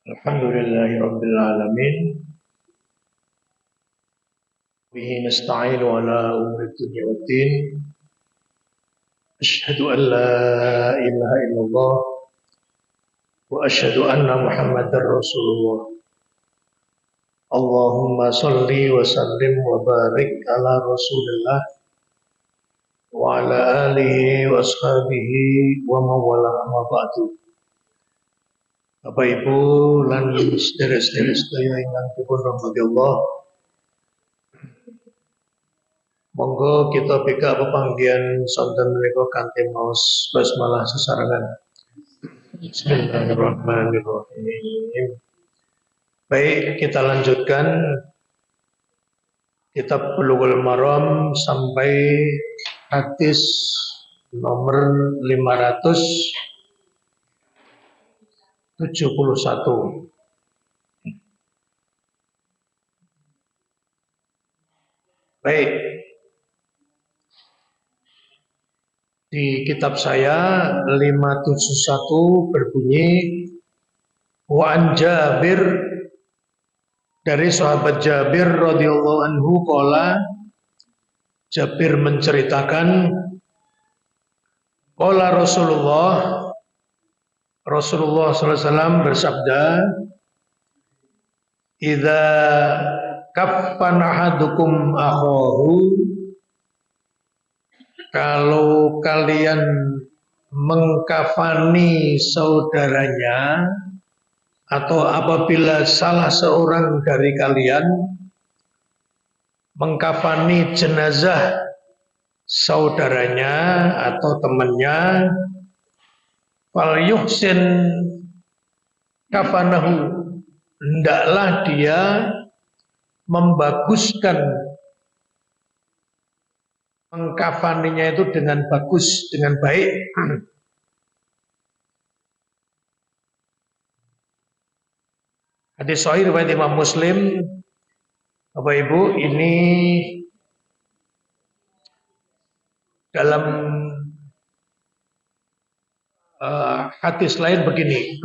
Alhamdulillahirabbil alamin. Bihi nasta'inu ala umuri dunya waddin. Asyhadu an la ilaha illallah wa asyhadu anna Muhammadar Rasulullah. Allahumma shalli wa sallim wa barik ala Rasulillah wa ala alihi wa ashabihi wa mawala amma ba'du. Bapak Ibu lan sedherek-sedherek sedaya ingkang dipun rahmati Allah. Monggo kita bika pepanggihan sonten menika kanthi maos basmalah sesarengan. Bismillahirrahmanirrahim. Baik, kita lanjutkan kitab Bulughul Maram sampai hadis nomor 571. Baik. Di kitab saya 571 berbunyi wa an Jabir, dari sahabat Jabir radhiyallahu anhu qala, Jabir menceritakan qala Rasulullah sallallahu alaihi wasallam bersabda, idza kaffana ahadukum akhahu, kalau kalian mengkafani saudaranya, atau apabila salah seorang dari kalian mengkafani jenazah saudaranya atau temannya, fal yuhsin kafanahu, hendaklah dia membaguskan mengkafaninya itu dengan bagus, dengan baik. Hadis sahih riwayat Imam Muslim. Bapak Ibu, ini dalam hadis lain begini.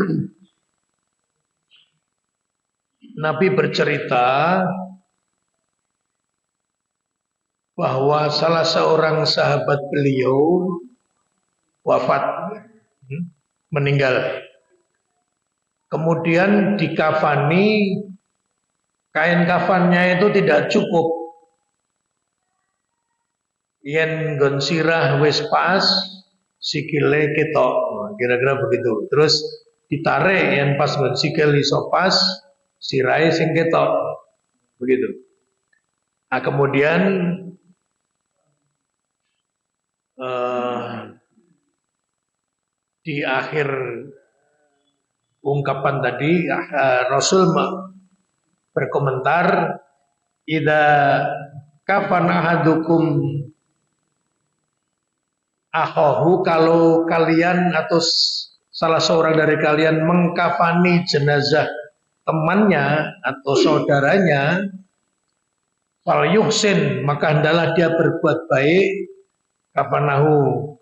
Nabi bercerita bahwa salah seorang sahabat beliau wafat, meninggal. Kemudian dikafani, kain kafannya itu tidak cukup. Yen nggon sirah wis pas, sikile ketok, kira-kira begitu. Terus ditarik yen pas nggon sikil iso pas, sirahe sing ketok. Begitu. Nah, kemudian di akhir ungkapan tadi Rasul berkomentar, idza kafana ahadukum akhahu, kalau kalian atau salah seorang dari kalian mengkafani jenazah temannya atau saudaranya, fal yuhsin, maka hendaklah dia berbuat baik, kafanahu,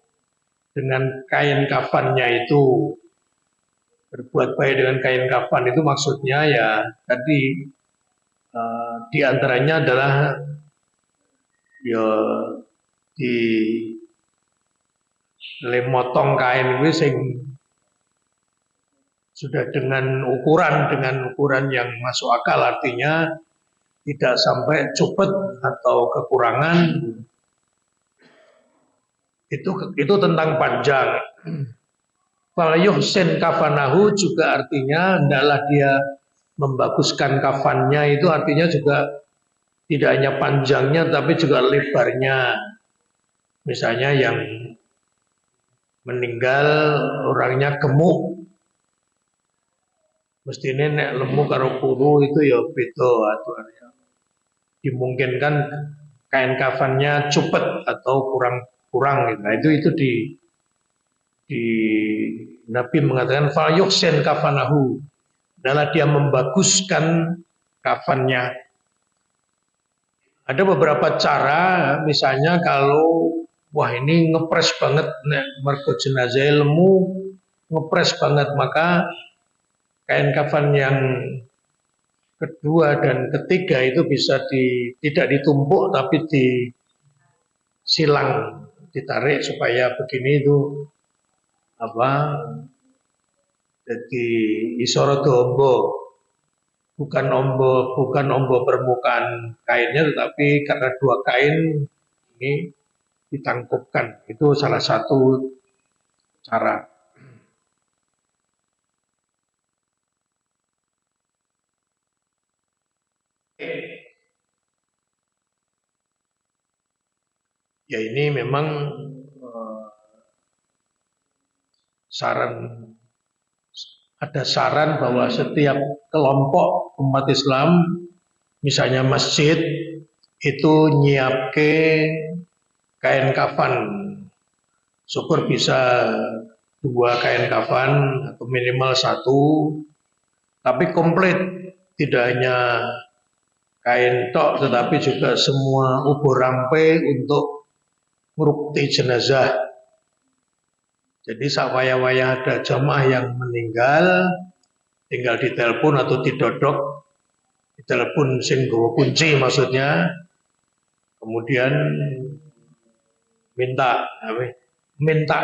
dengan kain kafannya itu. Berbuat baik dengan kain kafan itu maksudnya ya tadi di antaranya adalah ya di lemotong kain itu sing sudah dengan ukuran yang masuk akal, artinya tidak sampai cupet atau kekurangan. Itu tentang panjang. Fal yuhsin kafanahu juga artinya hendaklah dia membaguskan kafannya, itu artinya juga tidak hanya panjangnya tapi juga lebarnya. Misalnya yang meninggal orangnya gemuk, mestinya nek lemu karo kuru itu ya beda aturannya. Dimungkinkan kain kafannya cupet atau kurang gitu. Nah, itu di Nabi mengatakan fal yuhsin kafanahu, adalah dia membaguskan kafannya. Ada beberapa cara, misalnya kalau wah ini ngepres banget nek mergo jenazah lemu, ngepres banget, maka kain kafan yang kedua dan ketiga itu bisa tidak ditumpuk tapi disilang, ditarik supaya begini itu apa? Jadi isoro dombo, bukan ombo permukaan kainnya, tetapi karena dua kain ini ditangkupkan. Itu salah satu cara. Ya ini memang saran ada saran bahwa setiap kelompok umat Islam, misalnya masjid, itu nyiapke kain kafan. Syukur bisa dua kain kafan atau minimal satu, tapi komplit, tidak hanya kain tok, tetapi juga semua ubur rampe untuk ngrukti jenazah. Jadi sawaya-waya ada jamaah yang meninggal, tinggal ditelepon atau didodok, ditelepon sing nggawa kunci maksudnya, kemudian minta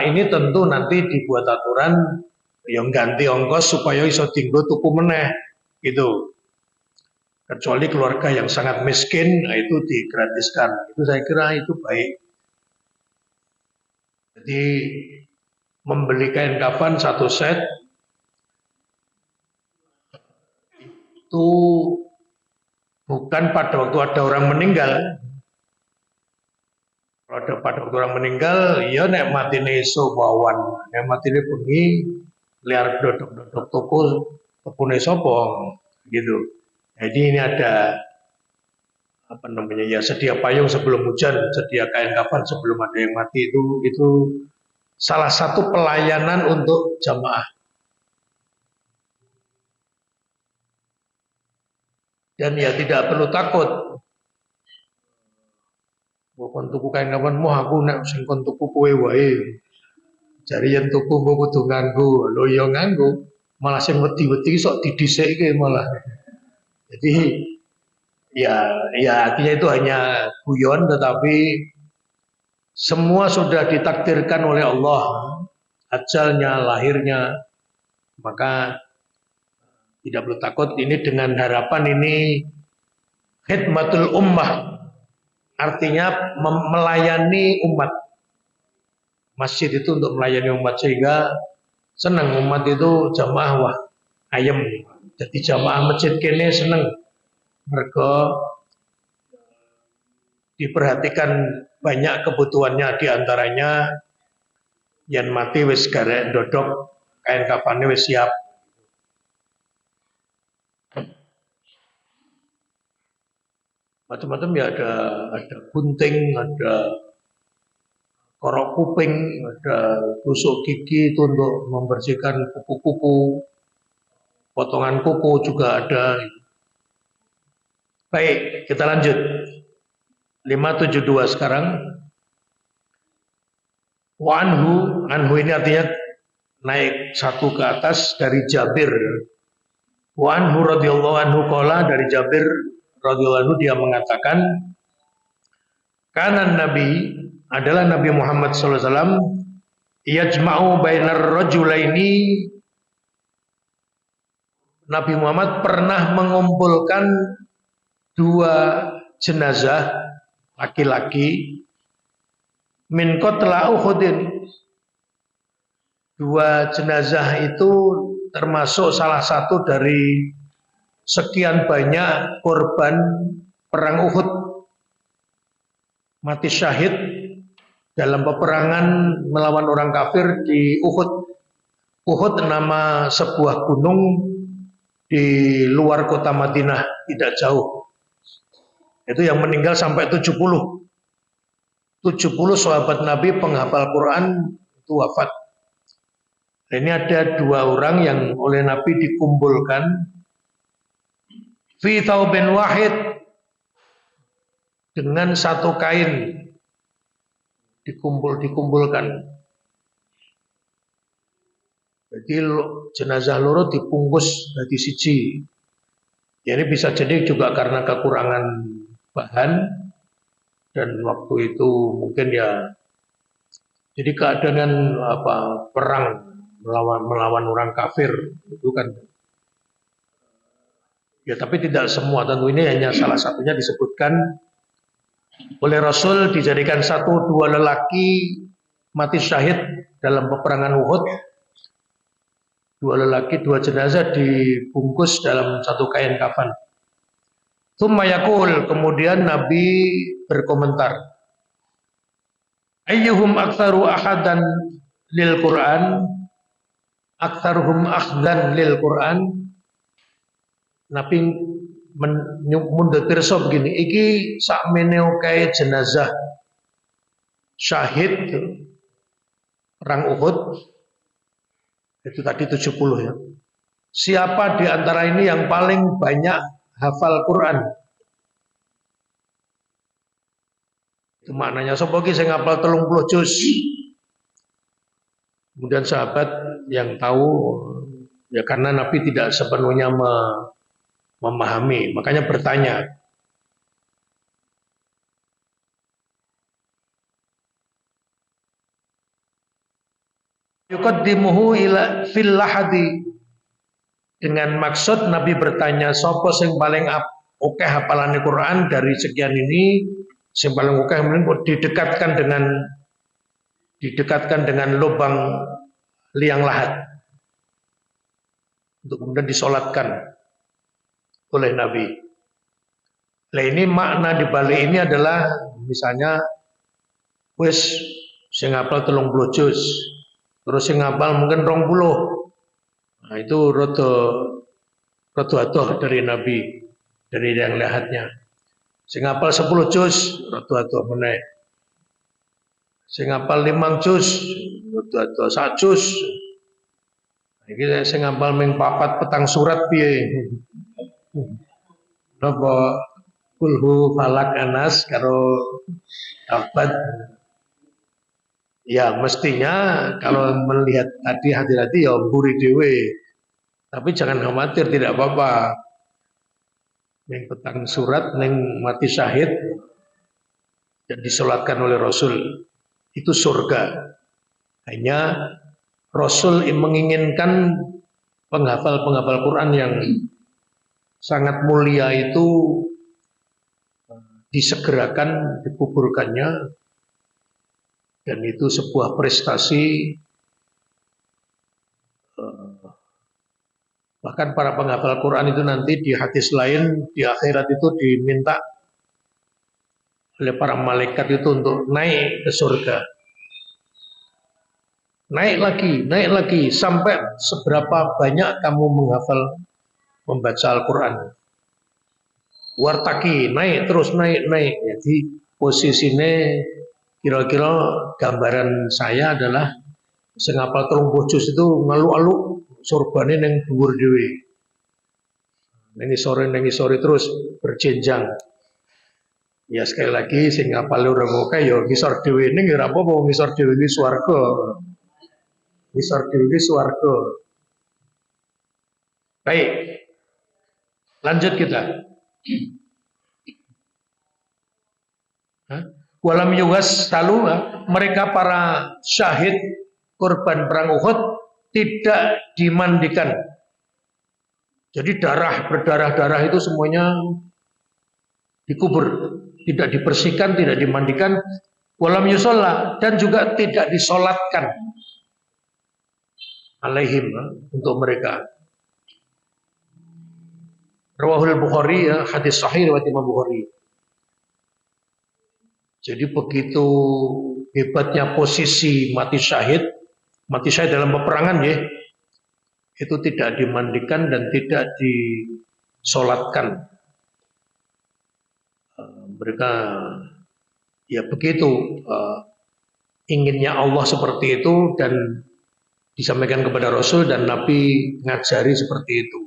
ini tentu nanti dibuat aturan yang ganti ongkos supaya iso dinggo tuku meneh gitu. Kecuali keluarga yang sangat miskin, nah itu digratiskan. Itu saya kira itu baik. Jadi membeli kain kafan satu set itu bukan pada waktu ada orang meninggal. Kalau ada pada waktu orang meninggal, ya nek matine iso bawan, nek matine bengi liar dodok-dodok tokone sapa gitu. Jadi ini ada apa namanya ya, sedia payung sebelum hujan, sedia kain kafan sebelum ada yang mati, itu salah satu pelayanan untuk jamaah. Dan ya tidak perlu takut. Kon tuku kain kafan, mau aku nek sing kon tuku kowe wae. Jari yen tuku mbok kudu nganggo. Lho ya nganggo. Malah sing wedi-wedi sok didhisikke malah. Jadi ya artinya itu hanya guyon, tetapi semua sudah ditakdirkan oleh Allah, ajalnya, lahirnya, maka tidak perlu takut. Ini dengan harapan ini khidmatul ummah, artinya melayani umat. Masjid itu untuk melayani umat, sehingga senang umat itu jamaah wah ayem. Jadi jamaah masjid kene seneng mereka diperhatikan banyak kebutuhannya, diantaranya yang mati wis garek dodok kain kafane wis siap. Macam-macam ya, ada gunting, ada korok kuping, ada tusuk gigi itu untuk membersihkan kuku-kuku, potongan kuku juga ada. Baik, kita lanjut. 572 sekarang. Wa anhu ini artinya naik satu ke atas dari Jabir. Wa anhu radhiyallahu anhu qala, dari Jabir radhiyallahu anhu dia mengatakan, kanan Nabi adalah Nabi Muhammad sallallahu alaihi wasallam yajma'u bainar rajulaini, Nabi Muhammad pernah mengumpulkan dua jenazah laki-laki min qatla Uhudin. Dua jenazah itu termasuk salah satu dari sekian banyak korban perang Uhud, mati syahid dalam peperangan melawan orang kafir di Uhud. Uhud nama sebuah gunung di luar kota Madinah, tidak jauh. Itu yang meninggal sampai 70 sahabat Nabi penghafal Quran itu wafat. Ini ada dua orang yang oleh Nabi dikumpulkan fi thawbin wahid, dengan satu kain, dikumpulkan. Jadi jenazah loro dibungkus dari siji. Ya, ini bisa jadi juga karena kekurangan bahan dan waktu itu mungkin ya jadi keadaan apa perang melawan orang kafir itu kan ya tapi tidak semua tentu ini hanya salah satunya disebutkan oleh Rasul dijadikan satu dua lelaki mati syahid dalam peperangan Uhud, dua lelaki dua jenazah dibungkus dalam satu kain kafan. Tsumma yaqul, kemudian Nabi berkomentar, ayyuhum aktsaru ahadan lil Quran, aktsaruhum akhdan lil Quran. Nabi mundhut pirsa begini, iki sakmene kae jenazah syahid perang Uhud itu tadi 70 ya. Siapa di antara ini yang paling banyak hafal Quran? Itu maknanya sapa ki sing hafal 30 juz. Kemudian sahabat yang tahu ya karena Nabi tidak sepenuhnya memahami, makanya bertanya. Yuqaddimuhu ila fil lahadi, dengan maksud Nabi bertanya sapa sing paling oke hafalan Quran dari sekian ini, sing paling oke didekatkan dengan lubang liang lahat untuk kemudian disolatkan oleh Nabi. Nah ini makna dibalik ini adalah misalnya wis sing hafal 30 juz, terus sing hafal mungkin 20. Nah itu rada adoh dari Nabi, dari yang lahatnya. Sing hafal 10 juz rada adoh meneh. Sing hafal 5 juz rada adoh 1 juz. Iki sing hafal ming 4 petang surat piye? Napa kulhu falak anas karo abad. Ya mestinya kalau melihat tadi hati-hati ya mburi dewe. Tapi jangan khawatir, tidak apa-apa. Neng petang surat, neng mati syahid dan disolatkan oleh Rasul. Itu surga. Hanya Rasul menginginkan penghafal-penghafal Quran yang sangat mulia itu disegerakan, dikuburkannya, dan itu sebuah prestasi. Bahkan para penghafal Quran itu nanti di hadis lain di akhirat itu diminta oleh para malaikat itu untuk naik ke surga. Naik lagi sampai seberapa banyak kamu menghafal membaca Al-Quran. Wartaki naik terus naik. Jadi posisinya kira-kira gambaran saya adalah sing hafal 30 juz itu ngaluk-aluk surbane ning dhuwur dhewe. Ning isore terus berjenjang. Ya sekali lagi sing hafal ora oke ya ngisor dhewe ning ya ora apa-apa ngisor dhewe iki swarga. Ngisor dhewe iki swarga. Baik. Lanjut kita. Walam yugas talu mereka para syahid korban perang Uhud tidak dimandikan. Jadi berdarah-darah itu semuanya dikubur, tidak dibersihkan, tidak dimandikan. Walam yusolla, dan juga tidak disolatkan alaihim untuk mereka. Rawahul Bukhari ya, hadis sahih riwayat Imam Bukhari. Jadi begitu hebatnya posisi mati syahid dalam peperangan ya, itu tidak dimandikan dan tidak disolatkan. Mereka ya begitu inginnya Allah seperti itu dan disampaikan kepada Rasul dan Nabi ngajari seperti itu.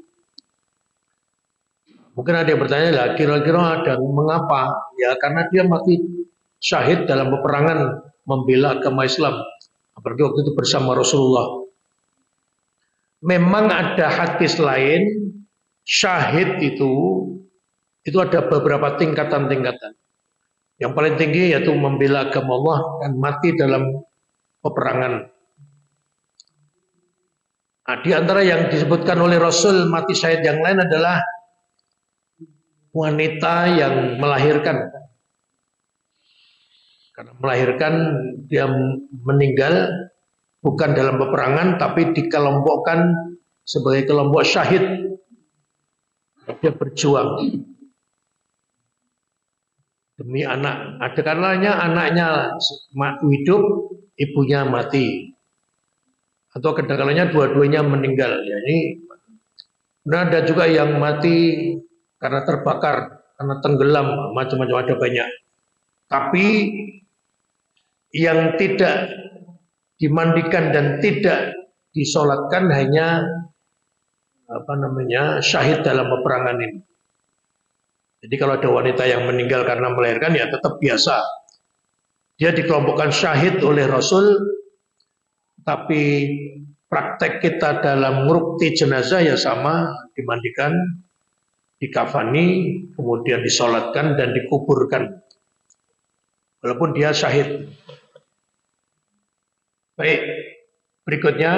Mungkin ada yang bertanya lah, kira-kira ada mengapa? Ya karena dia mati syahid dalam peperangan membela agama Islam. Apalagi waktu itu bersama Rasulullah. memang ada hadis lain, syahid itu ada beberapa tingkatan-tingkatan. Yang paling tinggi yaitu membela agama Allah dan mati dalam peperangan. Nah, di antara yang disebutkan oleh Rasul mati syahid yang lain adalah wanita yang melahirkan. Karena melahirkan dia meninggal bukan dalam peperangan tapi dikelompokkan sebagai kelompok syahid. Dia berjuang demi anak. Ada kalanya anaknya hidup, ibunya mati. Atau kadang-kadangnya dua-duanya meninggal. Ya, ini ada juga yang mati karena terbakar, karena tenggelam, macam-macam ada banyak. Tapi yang tidak dimandikan dan tidak disolatkan hanya syahid dalam peperangan ini. Jadi kalau ada wanita yang meninggal karena melahirkan ya tetap biasa. Dia dikelompokkan syahid oleh Rasul, tapi praktek kita dalam ngrukti jenazah ya sama, dimandikan, dikafani, kemudian disolatkan dan dikuburkan. Walaupun dia syahid. Baik, berikutnya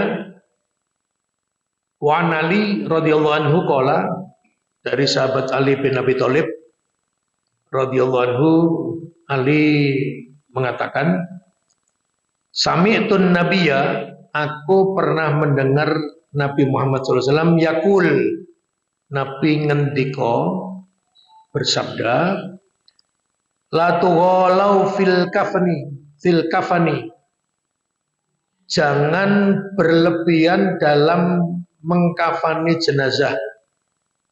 wa Ali radhiyallahu anhu qala, dari sahabat Ali bin Abi Thalib radhiyallahu anhu, Ali mengatakan, sami'tun nabiyya, aku pernah mendengar Nabi Muhammad SAW yakul, Nabi ngendika bersabda, la tughalau fil kafani, jangan berlebihan dalam mengkafani jenazah.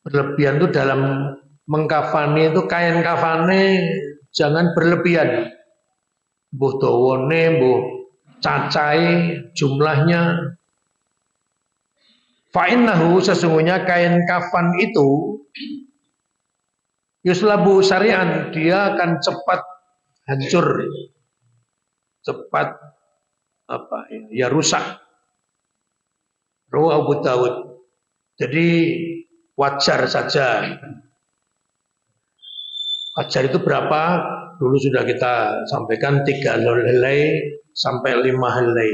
Berlebihan itu dalam mengkafani itu kain kafane jangan berlebihan. Mbuh dawane, mbuh cacai jumlahnya. Fa'innahu, sesungguhnya kain kafan itu yuslabu syari'an, dia akan cepat hancur, cepat rusak. Rawahu Abu Dawud. Jadi wajar saja. Wajar itu berapa? Dulu sudah kita sampaikan 3 helai sampai 5 helai.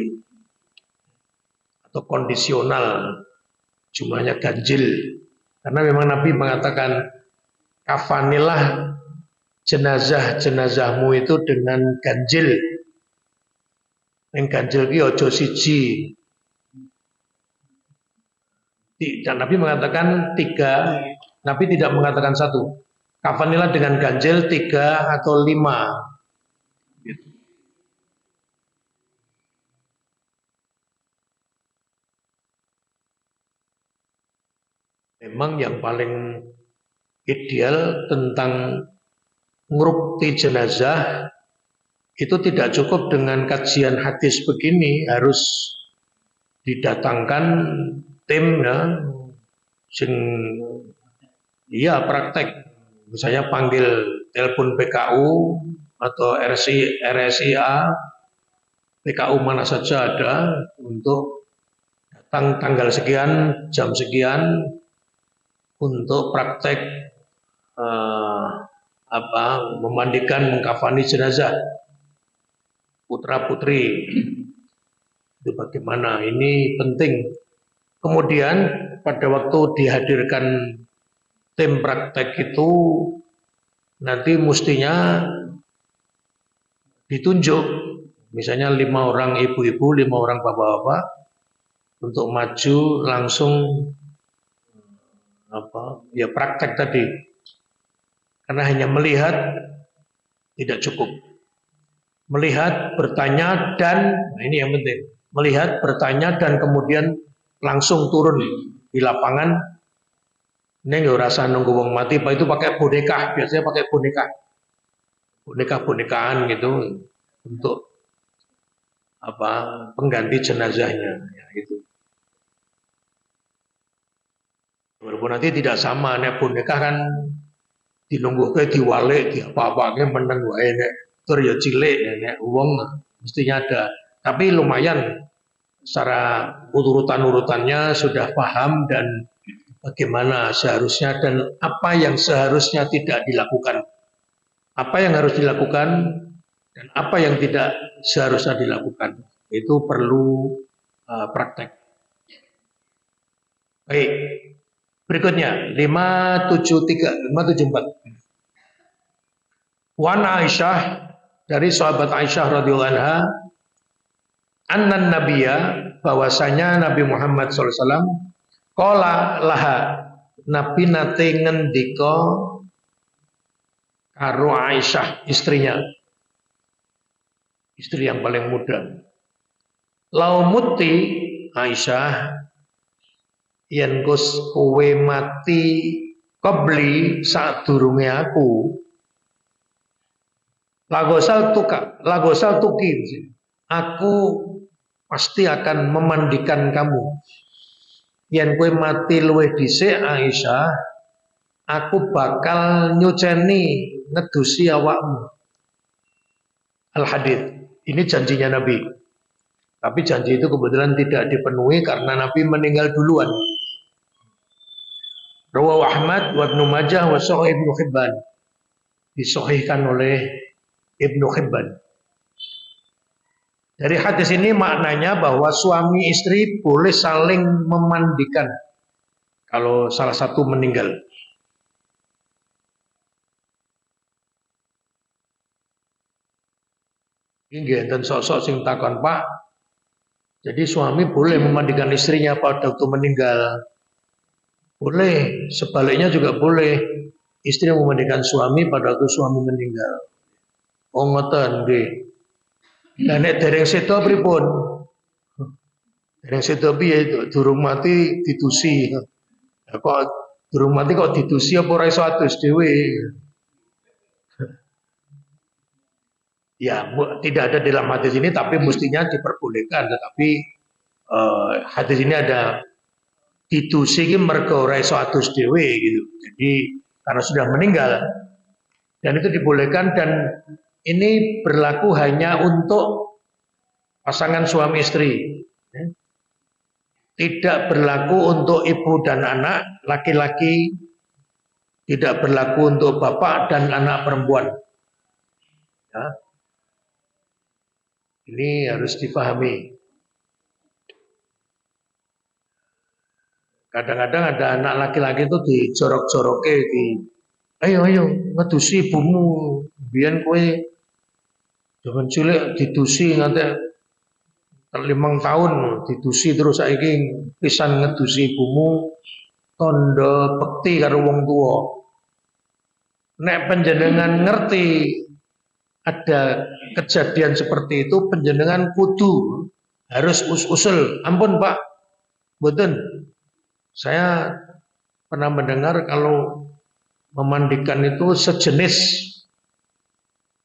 Atau kondisional, jumlahnya ganjil. Karena memang Nabi mengatakan, kafanilah jenazah-jenazahmu itu dengan ganjil. Yang ganjil itu ojo siji. Dan Nabi mengatakan 3, Nabi tidak mengatakan 1. Kafanilah dengan ganjil 3 atau 5. Gitu. Memang yang paling ideal tentang ngrukti jenazah itu tidak cukup dengan kajian hadis begini, harus didatangkan tim ya, praktek. Misalnya panggil telepon PKU atau RSIA, PKU mana saja ada, untuk datang tanggal sekian, jam sekian untuk praktek memandikan, mengkafani jenazah putra putri. Itu bagaimana? Ini penting. Kemudian pada waktu dihadirkan tim praktek itu nanti mestinya ditunjuk, misalnya 5 orang ibu-ibu, 5 orang bapak-bapak untuk maju langsung praktek tadi. Karena hanya melihat tidak cukup. Melihat, bertanya, dan ini yang penting. Melihat, bertanya, dan kemudian langsung turun di lapangan. Ini nggak rasa nunggu wong mati, Pak, itu pakai boneka, biasanya pakai boneka-bonekaan gitu untuk pengganti jenazahnya, ya, itu. Walaupun nanti tidak sama, nek boneka kan dilungguhke diwalik, diapa-apake meneng wae nek tur ya cilik, nek wong mestinya ada. Tapi lumayan secara urutan-urutannya sudah paham dan bagaimana seharusnya dan apa yang seharusnya tidak dilakukan. Apa yang harus dilakukan dan apa yang tidak seharusnya dilakukan. Itu perlu praktek. Baik, berikutnya 574. Wan Aisyah, dari sahabat Aisyah radhiyallahu anha, annan nabiyya, bahwasanya Nabi Muhammad SAW qala laha, Nabi nate ngendika karo Aisyah, istrinya, istri yang paling muda. Laumuti Aisyah, yen kowe mati qabli sadurunge aku, lagosal tuki, aku pasti akan memandikan kamu. Yen kowe mati luwih dhisik Aisyah, aku bakal nyuceni ngedusi awakmu. Al-Hadits. Ini janjinya Nabi. Tapi janji itu kebetulan tidak dipenuhi karena Nabi meninggal duluan. Rawahu Ahmad wa Ibnu Majah wa Sahih Ibnu Hibban. Disahihkan oleh Ibnu Hibban. Dari hadis ini maknanya bahwa suami istri boleh saling memandikan kalau salah satu meninggal. Ini dan sok-sok sing takon, Pak. Jadi suami boleh memandikan istrinya pada waktu meninggal. Boleh, sebaliknya juga boleh. Istri memandikan suami pada waktu suami meninggal. Oh ngoten nggih. Lah nek dereng sedo pripun? Dereng sedo piye durung mati ditusi. Kok durung mati kok ditusi apa ora iso adus dhewe? Ya, tidak ada dalam hadis ini tapi mestinya diperbolehkan, tetapi hadis ini ada ditusi iki mergo ora iso adus dhewe gitu. Jadi karena sudah meninggal dan itu dibolehkan dan ini berlaku hanya untuk pasangan suami istri. Tidak berlaku untuk ibu dan anak laki-laki, tidak berlaku untuk bapak dan anak perempuan. Ya. Ini harus dipahami. Kadang-kadang ada anak laki-laki itu dijorok-joroke di, ayo ngedusi ibumu, biyen kowe jangan cilik didusi nanti 5 tahun didusi terus saiki pisan ngedusi ibumu tondo bekti karo wong tua. Nek panjenengan ngerti ada kejadian seperti itu, panjenengan kudu harus usul. Ampun Pak, mboten. Saya pernah mendengar kalau memandikan itu sejenis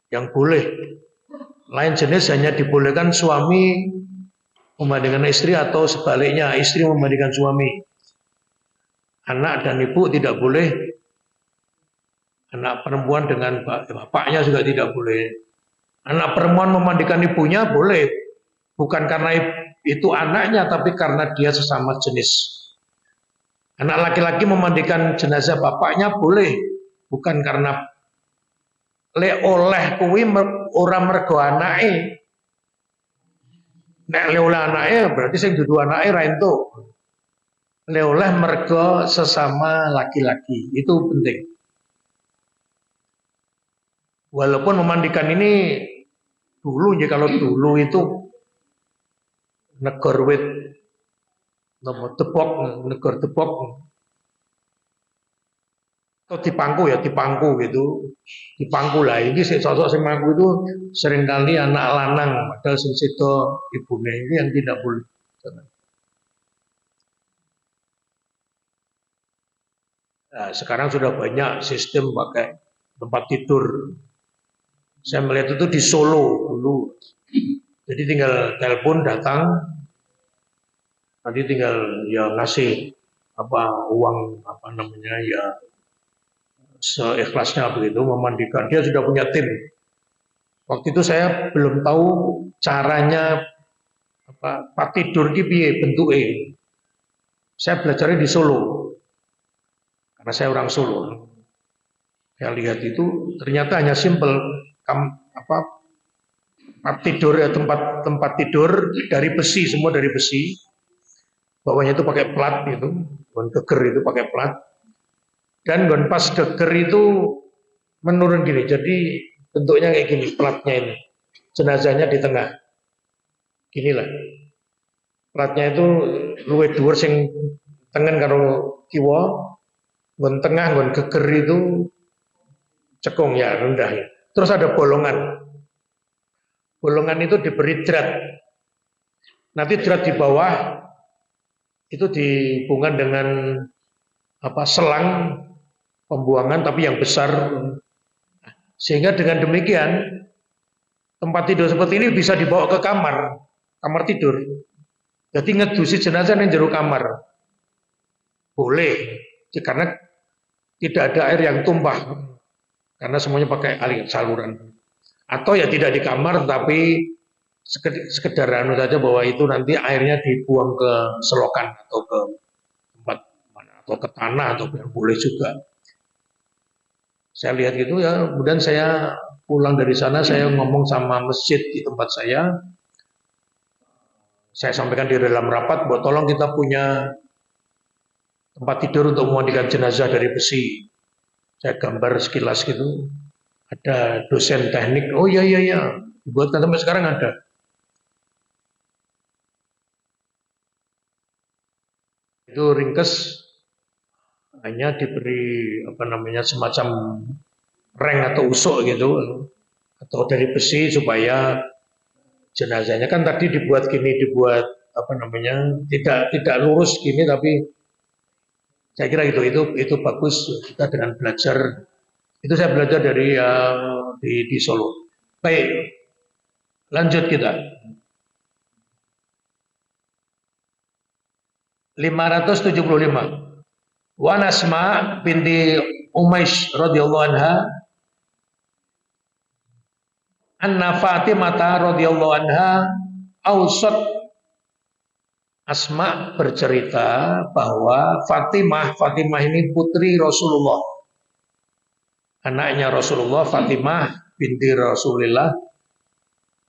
yang boleh. Lain jenis hanya dibolehkan suami memandikan istri atau sebaliknya istri memandikan suami. Anak dan ibu tidak boleh. Anak perempuan dengan bapaknya juga tidak boleh. Anak perempuan memandikan ibunya boleh. Bukan karena itu anaknya, tapi karena dia sesama jenis. Anak laki-laki memandikan jenazah bapaknya boleh. Bukan karena oleh kuwi ora mergo anake. Nek oleh anake berarti sing dudu anake ra entuk. Oleh mergo sesama laki-laki. Itu penting. Walaupun memandikan ini dulu ya, kalau dulu itu negor wit tepok, negor tepok atau dipangku gitu, dipangku lah. Ini sosok sing mangku itu seringkali anak lanang, padahal sing sedo ibune, ini yang tidak boleh. Nah, sekarang sudah banyak sistem pakai tempat tidur. Saya melihat itu di Solo dulu. Jadi tinggal telepon datang, nanti tinggal ya ngasih uang ya seikhlasnya begitu, memandikan. Dia sudah punya tim. Waktu itu saya belum tahu caranya Pak tidur ki piye bentuke. Saya belajarnya di Solo karena saya orang Solo. Saya lihat itu ternyata hanya simpel apa tempat tidur ya tempat tidur dari besi, semua dari besi. Bawahnya itu pakai plat gitu, gon geger itu pakai plat. Dan gon pas geger itu menurun gini. Jadi bentuknya kayak gini, platnya ini. Jenazahnya di tengah. Gini lah. Platnya itu luwih dhuwur sing tengen karo kiwa, gon tengah, gon geger itu cekung ya rendah ya. Terus ada bolongan. Bolongan itu diberi drat. Nanti drat di bawah itu dihubungkan dengan selang pembuangan tapi yang besar, sehingga dengan demikian tempat tidur seperti ini bisa dibawa ke kamar tidur. Jadi ngedusi jenazah yang jero kamar boleh, karena tidak ada air yang tumpah karena semuanya pakai aliran saluran. Atau ya tidak di kamar tapi sekedar anu saja bahwa itu nanti airnya dibuang ke selokan atau ke tempat mana atau ke tanah atau boleh juga. Saya lihat gitu ya, kemudian saya pulang dari sana, saya ngomong sama masjid di tempat saya sampaikan di dalam rapat bahwa tolong kita punya tempat tidur untuk memandikan jenazah dari besi. Saya gambar sekilas gitu, ada dosen teknik, oh iya, dibuatkan sampai sekarang ada. Itu ringkes, hanya diberi semacam reng atau usuk gitu, atau dari besi supaya jenazahnya kan tadi dibuat tidak lurus gini, tapi saya kira itu bagus kita dengan belajar. Itu saya belajar dari di Solo. Baik, lanjut kita. 575. Wa Asma binti Umaish radhiyallahu anha anna Fatimah radhiyallahu anha ausat. Asma bercerita bahwa Fatimah ini putri Rasulullah, anaknya Rasulullah, Fatimah binti Rasulullah.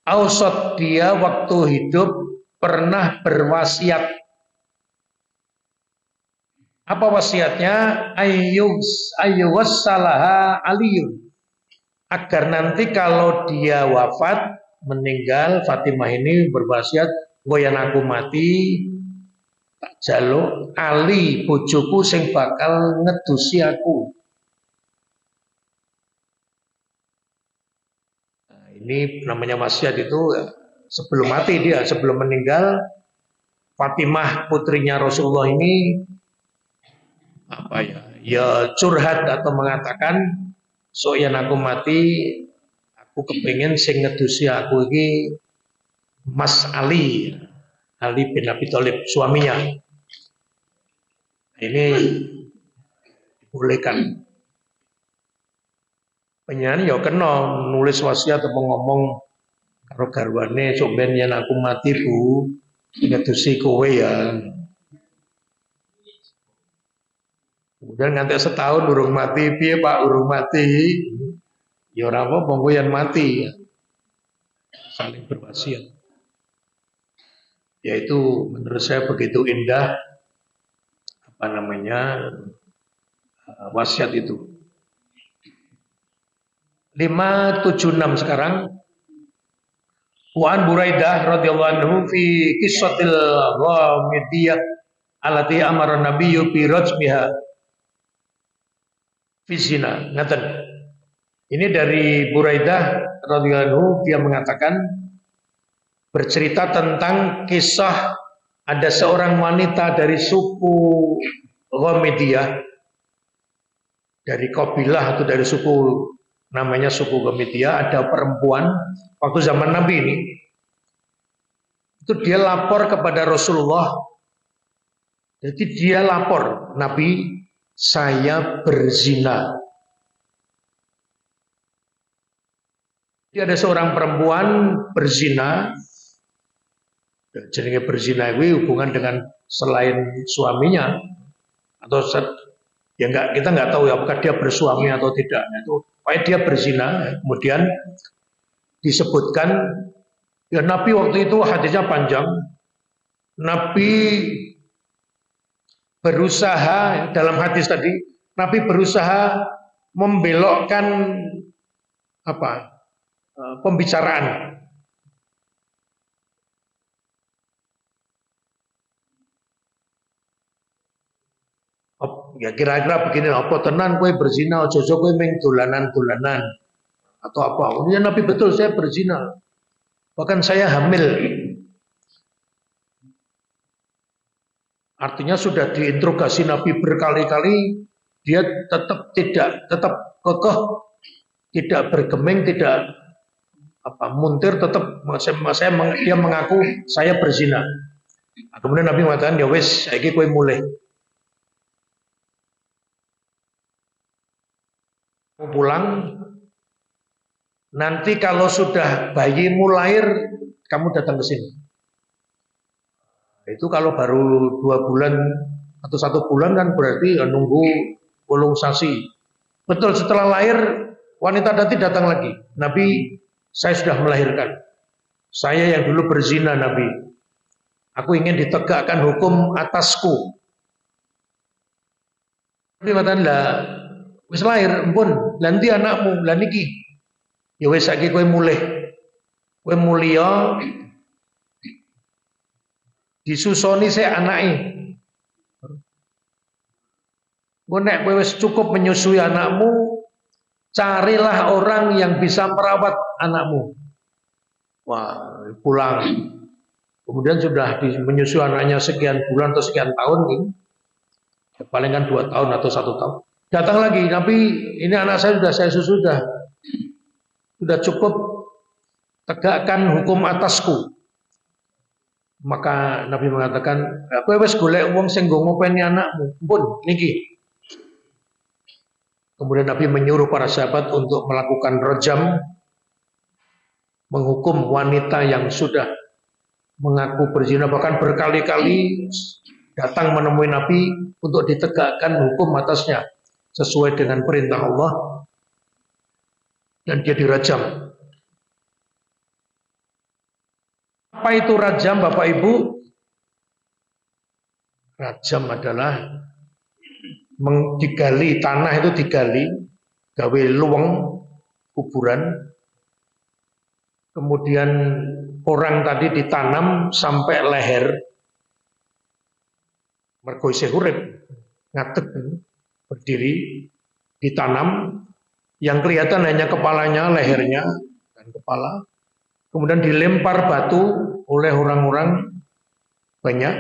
Ausat, dia waktu hidup pernah berwasiat. Apa wasiatnya? Ayyuwassalaha aliyun, agar nanti kalau dia wafat, meninggal, Fatimah ini berwasiat, goyan aku mati, tak jaluk Ali bojoku sing bakal ngedusi aku. Nah, ini namanya wasiat itu sebelum mati dia, sebelum meninggal, Fatimah putrinya Rasulullah ini ya curhat atau mengatakan, so yang aku mati, aku kepingin sing ngedusi aku ini Mas Ali bin Abi Thalib, suaminya. Ini dibolehkan. Penyanyi ya kena nulis wasiat atau ngomong karo garwane, sok ben yen aku mati Bu, ngedusi kowe ya. Kemudian nganti setahun urung mati, piye Pak urung mati? Ya ora apa monggo yen mati. Saling berwasiat. Yaitu menurut saya begitu indah wasiat itu. 576 sekarang. Wa Buraidah radhiyallahu anhu fi qissatil ghamidiyah allati amara nabiyyu bi rajmiha fi zina. Ngaten. Ini dari Buraidah radhiyallahu anhu, dia mengatakan, bercerita tentang kisah ada seorang wanita dari suku Ghamidiyah, dari kabilah atau dari suku namanya suku Ghamidiyah, ada perempuan waktu zaman Nabi ini, itu dia lapor kepada Rasulullah. Jadi dia lapor, Nabi, saya berzina. Jadi ada seorang perempuan berzina jenenge berzina itu hubungan dengan selain suaminya atau ya enggak, kita nggak tahu ya apakah dia bersuami atau tidak. Itu pokoknya dia berzina. Kemudian disebutkan ya Nabi waktu itu hadisnya panjang. Nabi berusaha dalam hadis tadi, Nabi berusaha membelokkan apa pembicaraan. Ya kira-kira begini, apa tenan kue berzina, ojo kue meng dolanan-dolanan atau apa? Ya Nabi betul saya berzina, bahkan saya hamil. Artinya sudah diinterogasi Nabi berkali-kali, dia tetap kekeh, tidak bergeming, tidak muntir, tetap dia mengaku saya berzina. Nah, kemudian Nabi mengatakan ya wes, saiki kowe mulai. Mau pulang, nanti kalau sudah bayimu lahir, kamu datang ke sini. Itu kalau baru 2 bulan atau 1 bulan kan berarti nunggu 8 sasi. Betul, setelah lahir wanita tadi datang lagi. Nabi, saya sudah melahirkan. Saya yang dulu berzina Nabi. Aku ingin ditegakkan hukum atasku. Nabi mengatakan, lah, wis lahir, ampun, nanti anakmu, lah niki. Ya wis saiki kowe mulih. Kowe mulia disusoni saya anake. Kowe nek kowe wis cukup menyusui anakmu, carilah orang yang bisa merawat anakmu. Wah, pulang. Kemudian sudah menyusui anaknya sekian bulan atau sekian tahun nih. Paling kan 2 tahun atau 1 tahun. Datang lagi, tapi ini anak saya sudah cukup tegakkan hukum atasku. Maka Nabi mengatakan, kowe wis golek wong sing nggo ngopeni anakmu. Pun niki. Kemudian Nabi menyuruh para sahabat untuk melakukan rajam, menghukum wanita yang sudah mengaku berzina, bahkan berkali-kali datang menemui Nabi untuk ditegakkan hukum atasnya sesuai dengan perintah Allah, dan dia dirajam. Apa itu rajam, Bapak Ibu? Rajam adalah digali, tanah itu digali, gawe luweng kuburan, kemudian orang tadi ditanam sampai leher, mergo isih urip, ngadeg, berdiri, ditanam, yang kelihatan hanya kepalanya, lehernya, dan kepala. Kemudian dilempar batu oleh orang-orang banyak,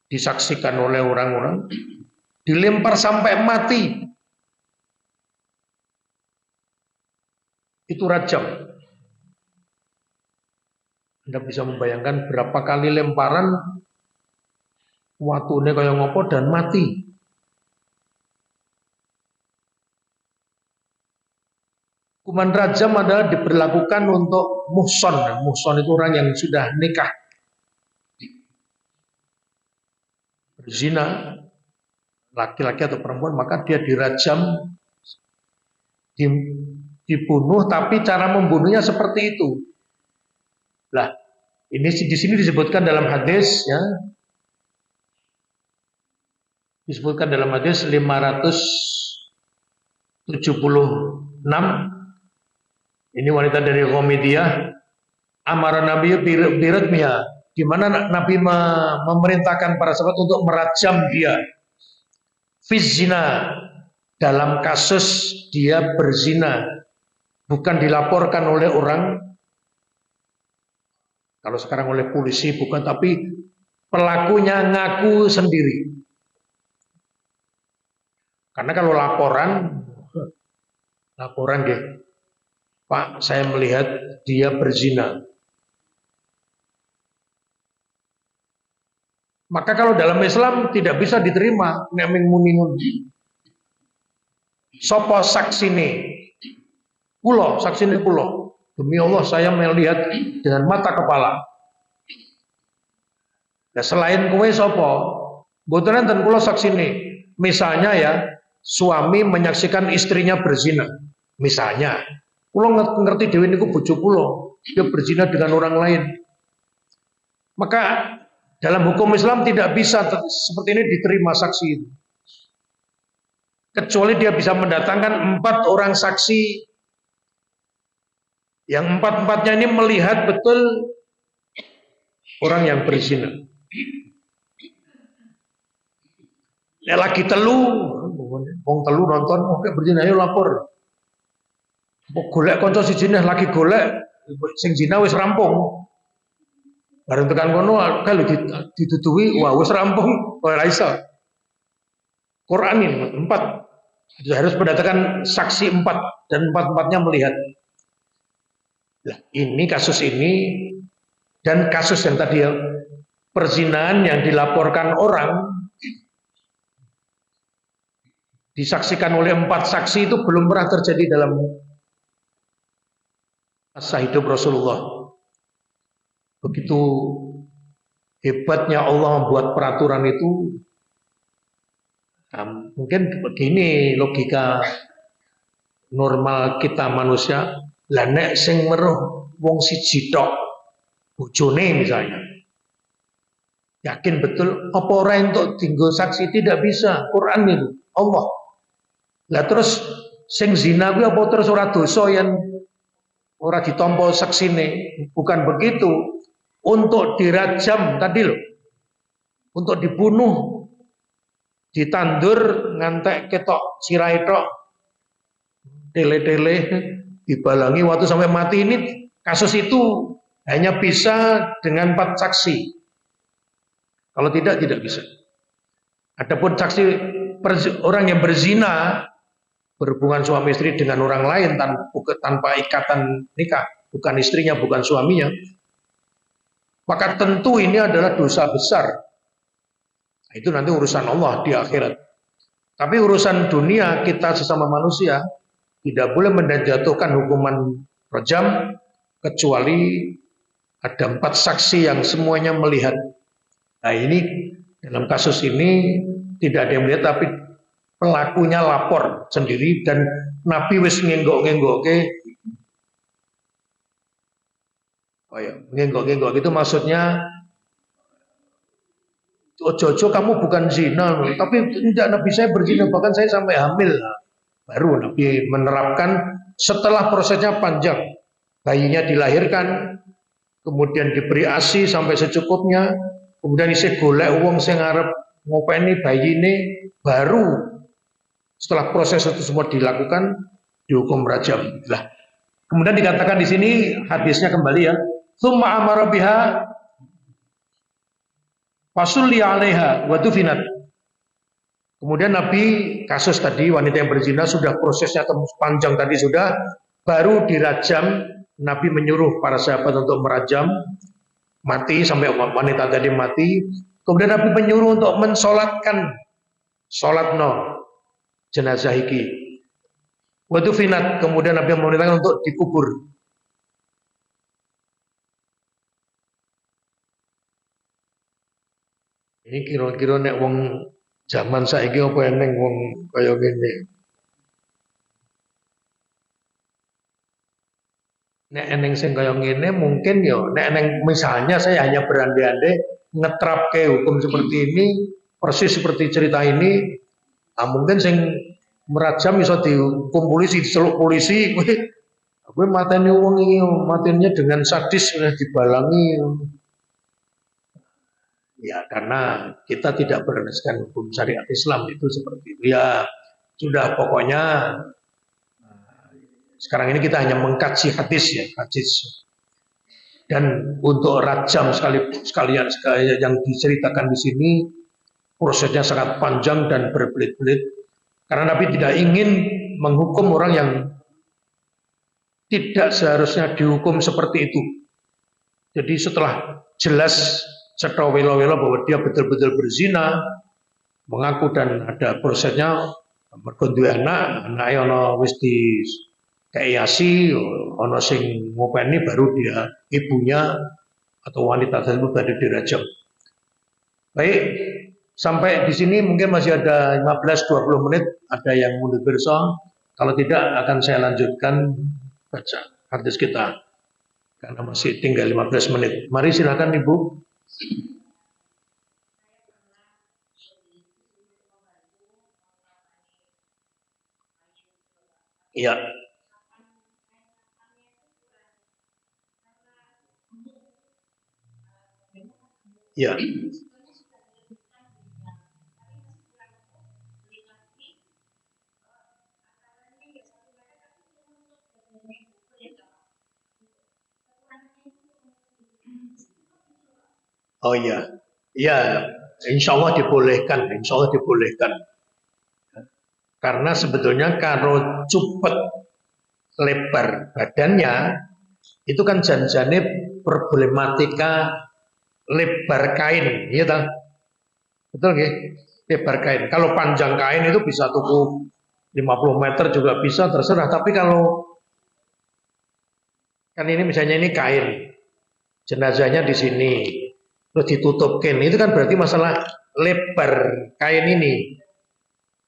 disaksikan oleh orang-orang, dilempar sampai mati. Itu rajam. Anda bisa membayangkan berapa kali lemparan, watune kaya ngopo dan mati. Hukuman rajam adalah diberlakukan untuk muhson. Muhson itu orang yang sudah nikah, berzina, laki-laki atau perempuan, maka dia dirajam, dibunuh, tapi cara membunuhnya seperti itu. Lah, ini di sini disebutkan dalam hadis, ya, disebutkan dalam hadis 576. Ini wanita dari Qomidiyah, amara Nabi biratmiha, di mana Nabi memerintahkan para sahabat untuk merajam dia. Fizzina, dalam kasus dia berzina, bukan dilaporkan oleh orang, kalau sekarang oleh polisi bukan, tapi pelakunya ngaku sendiri. Karena kalau laporan gitu, Pak, saya melihat dia berzina. Maka kalau dalam Islam tidak bisa diterima neming muningun. Sopo saksine? Saksine kulo. Demi Allah saya melihat dengan mata kepala. Nah, selain kowe sapa? Mboten enten kula saksine. Misalnya ya, suami menyaksikan istrinya berzina. Misalnya, kula ngerti dhewe niku bojo kula, dia berzina dengan orang lain. Maka dalam hukum Islam tidak bisa seperti ini diterima saksi. Kecuali dia bisa mendatangkan 4 orang saksi yang 4-4-nya ini melihat betul orang yang berzina. Lagi telu, wong telu nonton, oke berzina, ayo lapor. Golek kanca sijine lagi golek, sing zina wis rampung. Bareng tekan kono kalau dituduhi, wah wis rampung, ora iso. Quran ini 4 harus mendatangkan saksi 4 dan 4-4-nya melihat. Nah, ini kasus ini dan kasus yang tadi ya, perzinahan yang dilaporkan orang disaksikan oleh 4 saksi itu belum pernah terjadi dalam masa hidup Rasulullah. Begitu hebatnya Allah membuat peraturan itu. Nah, mungkin begini logika normal kita manusia, lah nek sing meruh wong siji tok bojone misalnya, yakin betul apa ora entuk dienggo saksi? Tidak bisa. Quran itu Allah. Lah terus sing zina kuwi apa terus ora dosa yang ora ditampa saksine? Bukan begitu. Untuk dirajam tadi loh, untuk dibunuh, ditandur ngantek ketok sirai tok, tele-tele dibalangi waktu sampai mati. Ini kasus itu hanya bisa dengan 4 saksi. Kalau tidak bisa. Adapun saksi orang yang berzina berhubungan suami istri dengan orang lain tanpa ikatan nikah, bukan istrinya, bukan suaminya, maka tentu ini adalah dosa besar. Nah, itu nanti urusan Allah di akhirat. Tapi urusan dunia kita sesama manusia tidak boleh menjatuhkan hukuman rajam kecuali ada 4 saksi yang semuanya melihat. Nah ini dalam kasus ini tidak ada yang melihat, tapi pelakunya lapor sendiri dan Nabi wis ngenggok-ngenggokke. Oh ya, ngenggok-ngenggok itu maksudnya ojo-ojo kamu bukan zina, tapi tidak, Nabi saya berzina, bahkan saya sampai hamil. Baru Nabi menerapkan setelah prosesnya panjang. Bayinya dilahirkan, kemudian diberi ASI sampai secukupnya, kemudian isi golek wong sing arep ngopeni bayi ini, baru setelah proses itu semua dilakukan dihukum rajam. Lah, kemudian dikatakan di sini hadisnya kembali ya, tsumma amara biha fasulli 'alaiha wa dufinat. Kemudian Nabi kasus tadi wanita yang berzina sudah prosesnya panjang tadi sudah, baru dirajam. Nabi menyuruh para sahabat untuk merajam mati sampai wanita tadi mati. Kemudian Nabi menyuruh untuk mensolatkan solatno jenazah iki. Wa dufinat, kemudian Nabi memerintahkan untuk dikubur. Ini kira-kira nek wong zaman saiki apa eneng wong kaya ngene. Nek eneng sing kaya ngene mungkin ya nek eneng misalnya saya hanya berandai-andai ngetrapke hukum seperti ini persis seperti cerita ini, mungkin sing merajam iso dihukum polisi, diceluk polisi, kowe mateni wong iki, matenya dengan sadis dibalangi. Ya karena kita tidak berdasarkan hukum syariat Islam itu seperti itu. Ya sudah pokoknya sekarang ini kita hanya mengkaji hadis ya, hadis. Dan untuk rajam sekalian yang diceritakan di sini prosesnya sangat panjang dan berbelit-belit karena Nabi tidak ingin menghukum orang yang tidak seharusnya dihukum seperti itu. Jadi setelah jelas cetha welo-welo bahwa dia betul-betul berzina, mengaku dan ada prosesnya, mergo duwe anake ana wis di keiasi, ana sing ngopeni, baru dia ibunya atau wanita tersebut tadi dirajam. Baik, sampai di sini mungkin masih ada 15-20 menit, ada yang mundur bersong. Kalau tidak akan saya lanjutkan baca hadis kita karena masih tinggal 15 menit. Mari silakan Ibu. Iya. Iya. Oh iya. Iya, insya Allah dibolehkan, insya Allah dibolehkan. Karena sebetulnya kalau cupet lebar badannya itu kan janjane problematika lebar kain, ya tak? Betul nggih? Lebar kain. Kalau panjang kain itu bisa tuku 50 meter juga bisa, terserah. Tapi kalau kan ini misalnya ini kain, jenazahnya di sini, terus ditutupin, itu kan berarti masalah lebar kain ini.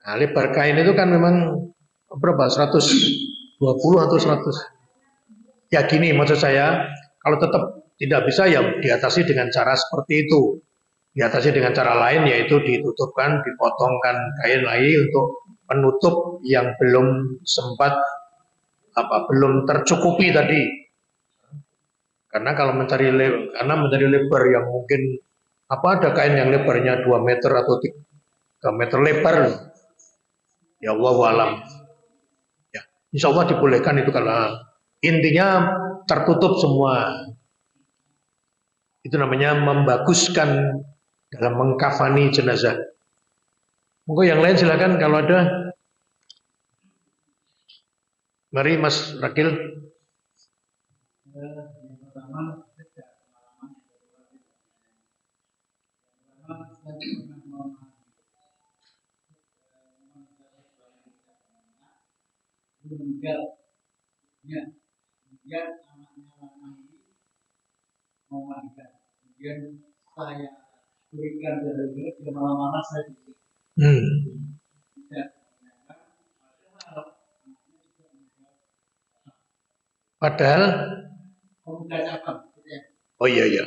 Nah, lebar kain itu kan memang berapa? 120 atau 100? Ya gini maksud saya, kalau tetap tidak bisa ya diatasi dengan cara seperti itu. Diatasi dengan cara lain yaitu ditutupkan, dipotongkan kain lagi untuk penutup yang belum sempat belum tercukupi tadi. Karena kalau mencari lebar yang mungkin ada kain yang lebarnya 2 meter atau 3 meter lebar. Ya Allah alam. Ya, insya Allah dibolehkan itu karena intinya tertutup semua. Itu namanya membaguskan dalam mengkafani jenazah. Monggo yang lain silakan kalau ada. Mari Mas Rakil. Kemudian anaknya laki mau mandikan, kemudian saya berikan dari dia malam-malam saya beri. Padahal oh iya iya.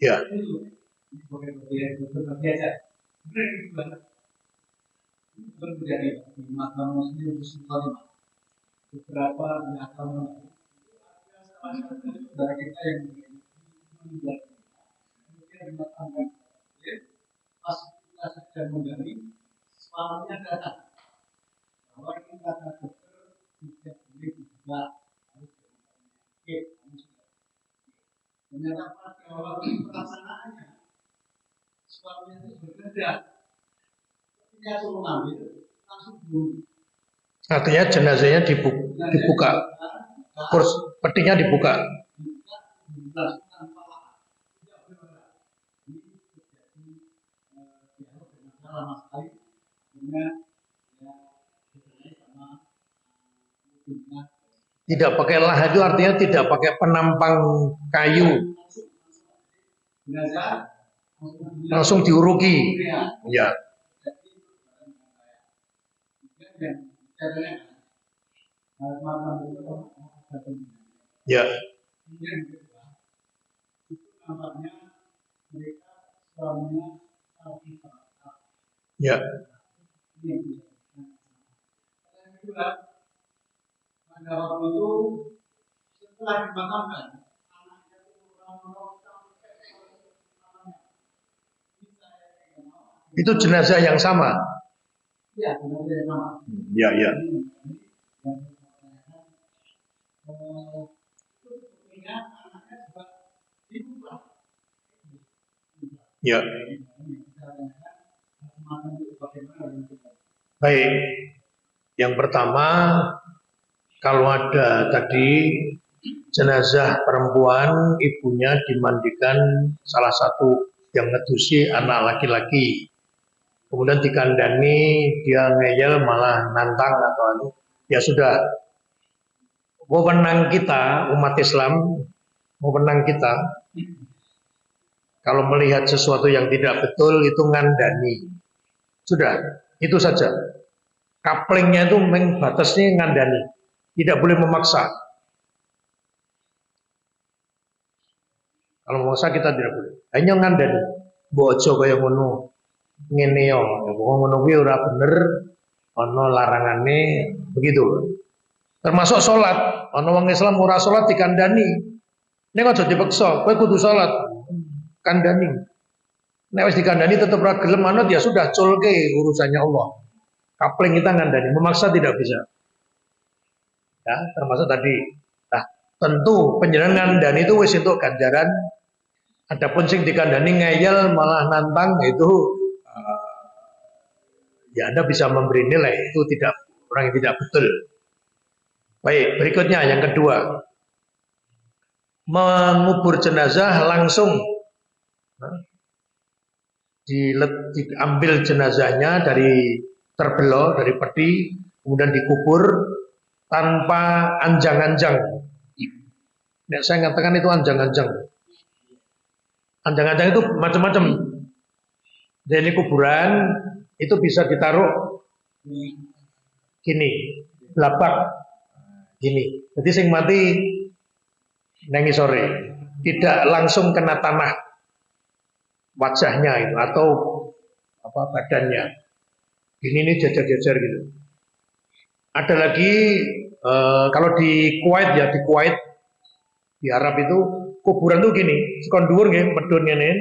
Ya. Terjadi di Mahkamah Muslim beberapa agama dari kita yang kemudian dimakamkan pas kita sedang menggali suaminya datang bahwa kita dokter tidak boleh dibuka ternyata pada waktu pelaksanaannya suaminya itu berbeda ketika suruh ngambil langsung bunuh. Artinya jenazahnya dibuka, kurs petinya dibuka. Tidak pakai lah itu artinya tidak pakai penampang kayu, langsung diuruki. Ya. Ya. Ya. Pada waktu itu setelah dimakamkan itu jenazah yang sama. Ya, jenazah yang sama. Ya, ya. Ya. Baik. Yang pertama, kalau ada tadi jenazah perempuan, ibunya dimandikan salah satu yang ngedusi anak laki-laki. Kemudian dikandani, dia ngeyel malah nantang atau anu. Ya sudah, wewenang kita umat Islam, wewenang kita Kalau melihat sesuatu yang tidak betul itu ngandani. Sudah, itu saja. Kaplingnya itu batasnya ngandani. Tidak boleh memaksa. Kalau memaksa kita tidak boleh. Hanya ngandani. Bojo kaya ngono. Ngene yo, ngono kuwi ora bener, ana larangane begitu. Termasuk sholat. Ana wong Islam ora sholat dikandani. Nek aja dipaksa, kowe kudu sholat. Kandani. Nek wis dikandani tetep ora gelem manut ya sudah culke urusannya Allah. Kapling kita ngandani, memaksa tidak bisa. Ya, termasuk tadi. Nah, tentu penjenengan dan itu wis untuk ganjaran. Adapun sing dikandani ngeyel malah nantang itu ya Anda bisa memberi nilai itu tidak orang yang tidak betul. Baik, berikutnya yang kedua. Mengubur jenazah langsung diambil jenazahnya dari terbelah dari peti kemudian dikubur tanpa anjang-anjang. Nah, saya katakan itu anjang-anjang. Anjang-anjang itu macam-macam. Jadi kuburan itu bisa ditaruh gini, lapak gini. Jadi sing mati nengi sore, tidak langsung kena tanah wajahnya itu atau apa badannya. Ini jajar-jajar gitu. Ada lagi kalau di Kuwait ya di Kuwait di Arab itu kuburan tuh gini, sekon dhuwur nggih medun ngene.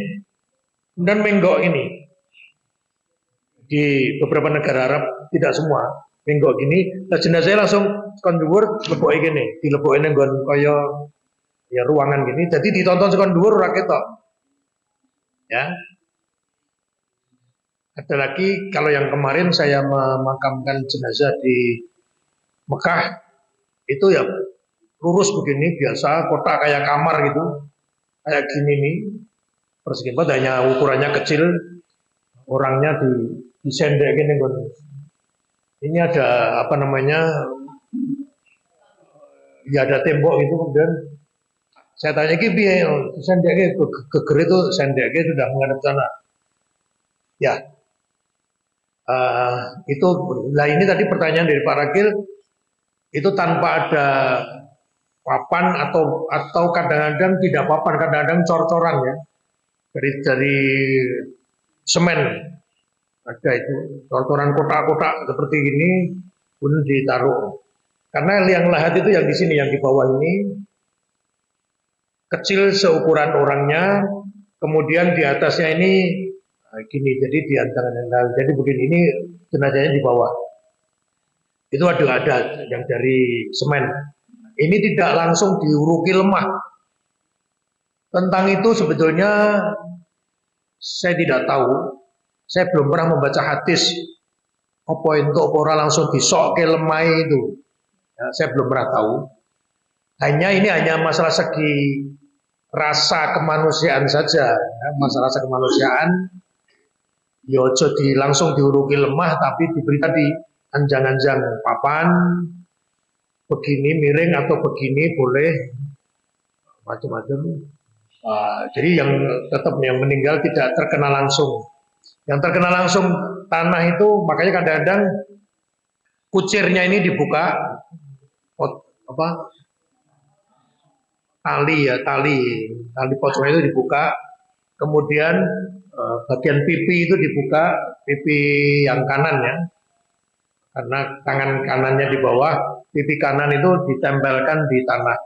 Kemudian menggok ini. Di beberapa negara Arab tidak semua menggok gini, jenazahnya langsung sekon dhuwur leboke gini, dileboke nang nggon kaya ya ruangan gini. Jadi ditonton sekon dhuwur ora ketok. Ya. Ada lagi kalau yang kemarin saya memakamkan jenazah di Mekah itu ya lurus begini biasa kotak kayak kamar gitu kayak gini nih persegi hanya ukurannya kecil orangnya disendek gini ini ada apa namanya ya ada tembok itu kemudian saya tanya ki piye sendeknya geger itu sendeknya sudah menghadap sana ya itu lah ini tadi pertanyaan dari Pak Rakil itu tanpa ada papan atau kadang-kadang tidak papan, kadang-kadang cor-coran ya dari semen ada itu cor-coran kotak-kotak seperti ini pun ditaruh karena liang lahat itu yang di sini yang di bawah ini kecil seukuran orangnya kemudian di atasnya ini gini jadi di antara jadi begini ini jenazahnya di bawah itu ada yang dari semen. Ini tidak langsung diuruki lemah. Tentang itu sebetulnya saya tidak tahu. Saya belum pernah membaca hadis. Apa itu orang langsung disok ke lemah itu. Ya, saya belum pernah tahu. Ini hanya masalah segi rasa kemanusiaan saja. Ya, masalah rasa kemanusiaan. Ya jadi langsung diuruki lemah tapi diberi tadi anjang-anjang papan. Begini miring atau begini boleh macam-macam. Jadi yang tetap yang meninggal tidak terkena langsung. Yang terkena langsung tanah itu makanya kadang-kadang kucirnya ini dibuka, tali pocongnya itu dibuka, kemudian bagian pipi itu dibuka, pipi yang kanan ya. Karena tangan kanannya di bawah, pipi kanan itu ditempelkan di tanah.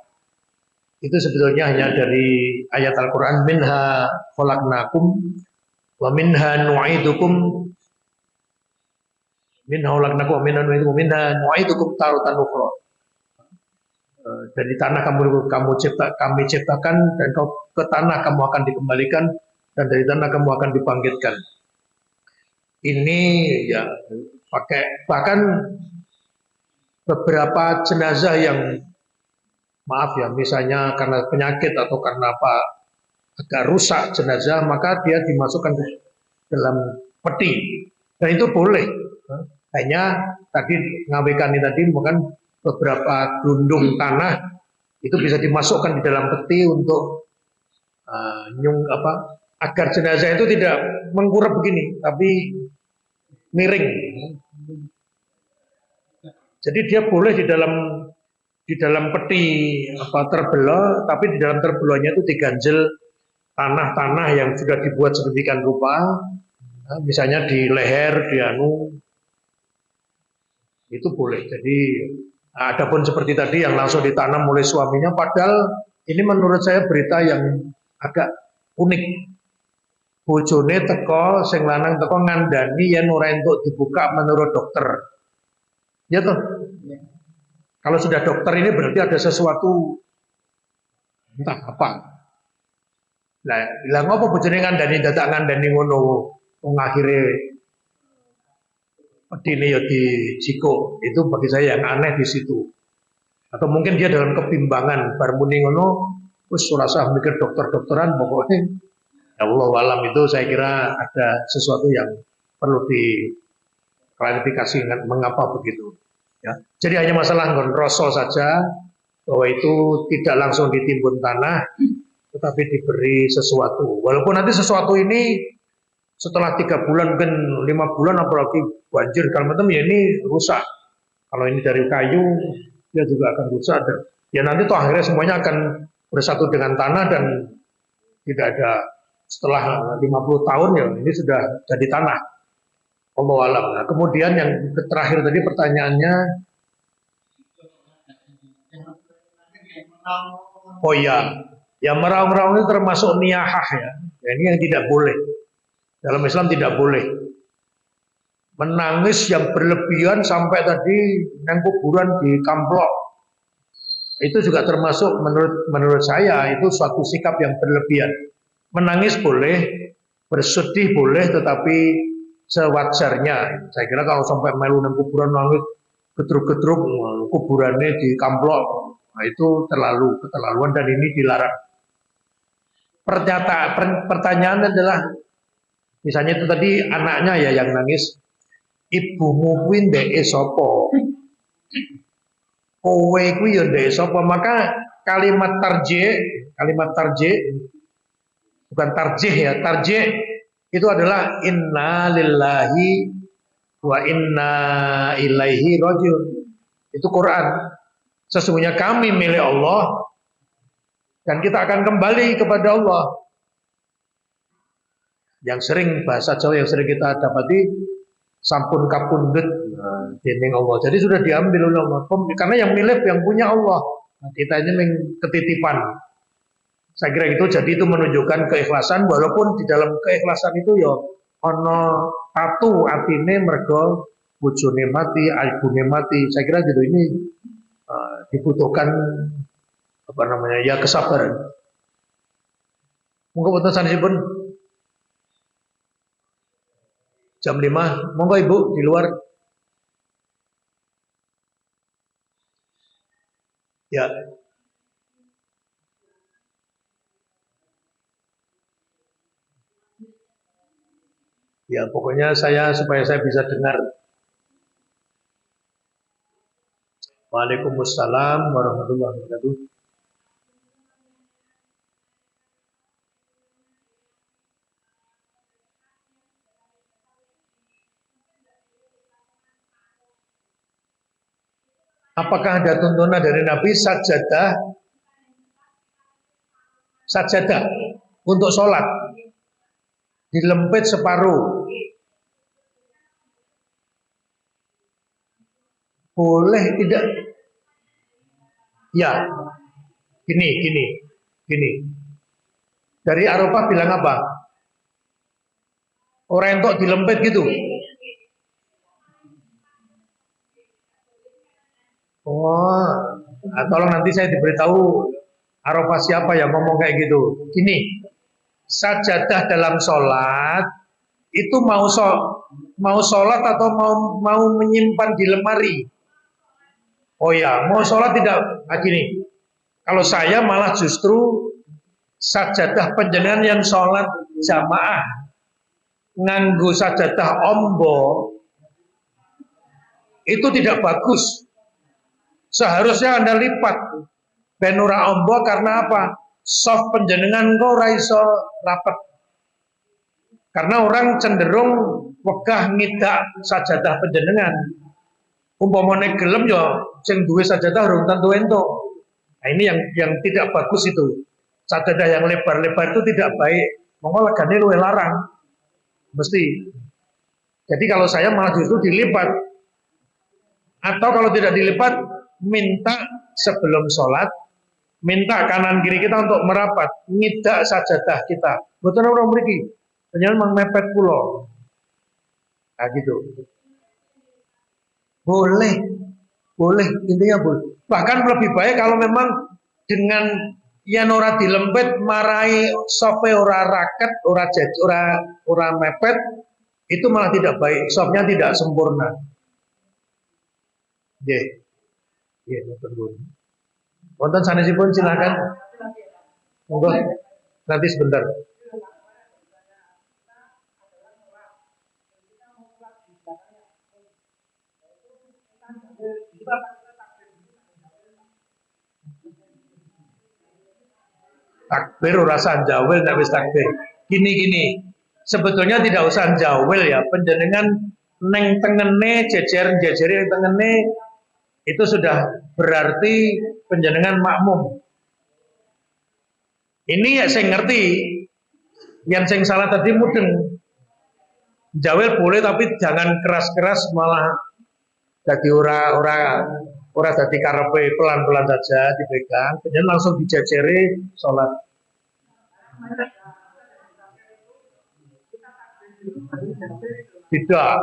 Itu sebetulnya hanya dari ayat Al-Quran, minha khalaqnakum wa minha nu'idukum minha nu'idukum taratan ukhra. Dari tanah kami ciptakan dan ke tanah kamu akan dikembalikan dan dari tanah kamu akan dibangkitkan. Ini ya bahkan beberapa jenazah yang maaf ya misalnya karena penyakit atau karena apa agak rusak jenazah maka dia dimasukkan ke dalam peti dan itu boleh hanya tadi ngawekan ini tadi bukan beberapa gelundung tanah itu bisa dimasukkan di dalam peti untuk agar jenazah itu tidak mengkurap begini, tapi miring. Jadi dia boleh di dalam peti terbelah, tapi di dalam terbelahnya itu diganjel tanah-tanah yang sudah dibuat sedemikian rupa, misalnya di leher, di itu boleh. Jadi adapun seperti tadi yang langsung ditanam oleh suaminya, padahal ini menurut saya berita yang agak unik. Bojone teko, sing lanang teko ngandani yen ora entuk dibuka menurut dokter. Ya toh? Kalau sudah dokter ini berarti ada sesuatu entah apa. Lah ngopo bojone ngandani dadak ngandani ngono wong akhire pedine ya dijiko. Itu bagi saya yang aneh di situ. Atau mungkin dia dalam kebimbangan bar muni ngono wis ora usah mikir dokter-dokteran pokoknya ya Allah alam itu saya kira ada sesuatu yang perlu diklarifikasi mengapa begitu. Ya. Jadi hanya masalah ngonrosol saja bahwa itu tidak langsung ditimbun tanah, tetapi diberi sesuatu. Walaupun nanti sesuatu ini setelah 3 bulan mungkin 5 bulan apalagi banjir kalau macam ya ini rusak. Kalau ini dari kayu dia juga akan rusak. Ya nanti toh akhirnya semuanya akan bersatu dengan tanah dan tidak ada setelah 50 tahun ya ini sudah jadi tanah. Allah alam. Nah, kemudian yang terakhir tadi pertanyaannya, oh ya, yang meraung-raung itu termasuk niyahah ya. Ya, ini yang tidak boleh. Dalam Islam tidak boleh. Menangis yang berlebihan sampai tadi nang kuburan di kamplok. Itu juga termasuk menurut saya itu suatu sikap yang berlebihan. Menangis boleh, bersedih boleh, tetapi sewajarnya. Saya kira kalau sampai melu nang kuburan nangis gedruk-gedruk kuburannya di kamplok, nah itu terlalu keterlaluan dan ini dilarang. Pertanyaan adalah misalnya itu tadi anaknya ya yang nangis, ibumu kuwi ndeke sapa? Kowe kuwi ya ndeke sapa? Maka kalimat tarjih bukan tarjih ya, tarjih itu adalah inna lillahi wa inna ilaihi rajiun. Itu Quran. Sesungguhnya kami milik Allah dan kita akan kembali kepada Allah. Yang sering bahasa Jawa yang sering kita dapati sampun kapundhut dening Allah. Jadi sudah diambil oleh Allah. Karena yang milik yang punya Allah. Nah, kita ini ketitipan. Saya kira itu jadi itu menunjukkan keikhlasan walaupun di dalam keikhlasan itu ya ono tatu atine mergo bojone mati, ibune mati. Saya kira gitu ini dibutuhkan apa namanya ya kesabaran. Monggo wonten sanesipun jam 5. Monggo Ibu di luar. Ya. Ya, pokoknya supaya saya bisa dengar. Waalaikumsalam warahmatullahi wabarakatuh. Apakah ada tuntunan dari Nabi sajadah untuk sholat dilempit separuh? Boleh tidak? Ya, gini. Dari Arafah bilang apa? Orang entok dilempit gitu. Oh, nah, tolong nanti saya diberitahu Arafah siapa yang ngomong kayak gitu. Gini, sajadah dalam sholat itu mau sholat atau mau menyimpan di lemari? Oh ya, mau sholat tidak? Nah gini, kalau saya malah justru sajadah panjenengan yang sholat jamaah nganggo sajadah ombo itu tidak bagus. Seharusnya Anda lipat ben ora ombo karena apa? Soft panjenengan kok ora iso rapet. Karena orang cenderung wegah ngidak sajadah panjenengan. Umpamane gelem ya sing duwe sajadah urung tentu entuk. Nah, ini yang tidak bagus itu. Sajadah yang lebar-lebar itu tidak baik. Monggo legane luwih larang. Mesti. Jadi kalau saya malah justru dilipat. Atau kalau tidak dilipat, minta sebelum sholat, minta kanan kiri kita untuk merapat, ngidak sajadah kita. Betul orang mriki. Panjenengan mang mepet pulau. Nah gitu. Boleh, boleh, intinya boleh. Bahkan lebih baik kalau memang dengan yang ora dilempet marai sofe ora raket, ora mepet, itu malah tidak baik. Sofnya tidak sempurna. Nggih. Nggih, ngoten pun. Wonten sanesipun silakan. Monggo. Nanti sebentar. Takbir urasan jawel nek wis takbir. Gini. Sebetulnya tidak usah jawel ya. Panjenengan neng tengene jejer tengene itu sudah berarti panjenengan makmum. Ini ya saya ngerti. Yang sing salah tadi mudeng. Jawel boleh tapi jangan keras-keras malah jadi ora jadi karepe pelan-pelan saja dipegang, kemudian langsung dijajari sholat. Tidak.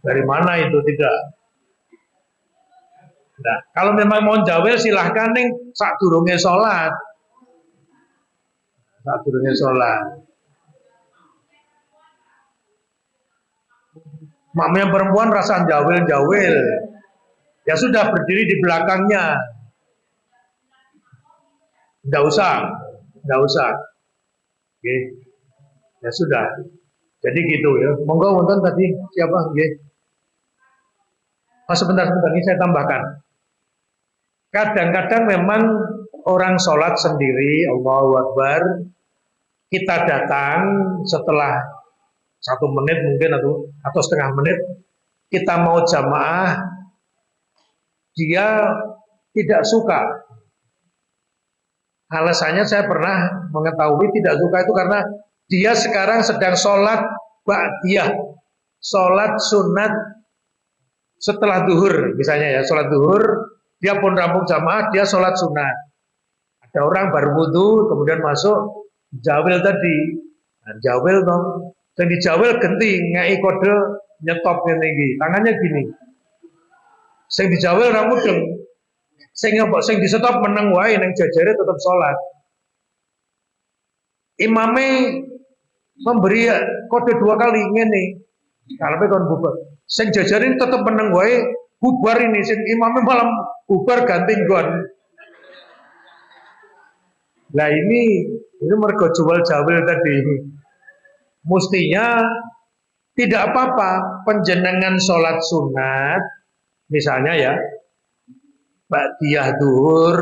Dari mana itu tidak? Nah, kalau memang mau jawel silahkan ning sak durunge sholat. Sak durunge sholat. Makmum perempuan rasa jawel-jawel. Ya sudah berdiri di belakangnya. Enggak usah. Oke. Ya sudah. Jadi gitu ya. Monggo wonten tadi siapa? Nggih. Oh, sebentar ini saya tambahkan. Kadang-kadang memang orang sholat sendiri, Allahu Akbar, kita datang setelah 1 menit mungkin atau setengah menit, kita mau jamaah, dia tidak suka. Alasannya saya pernah mengetahui tidak suka itu karena dia sekarang sedang sholat ba'diyah, sholat sunat setelah duhur, misalnya ya, sholat duhur, dia pun rampung jamaah, dia sholat sunat. Ada orang baru wudhu, kemudian masuk, jawel tadi, nah, jawel dong, dan dijawel genti, ngai kode nyetop ini, tangannya gini. Sing dijawel orang mudeng, sing disetop meneng wae nang jajare tetap sholat. Imame memberi kode 2 kali ngene. Karepe kon bubar. Sing jajarin tetap meneng wae bubar ini, sing imame malam bubar ganti nggon. Nah ini mergo jual jawel tadi. Mestinya tidak apa-apa penjenengan sholat sunat, misalnya ya, ba'diyah duhur,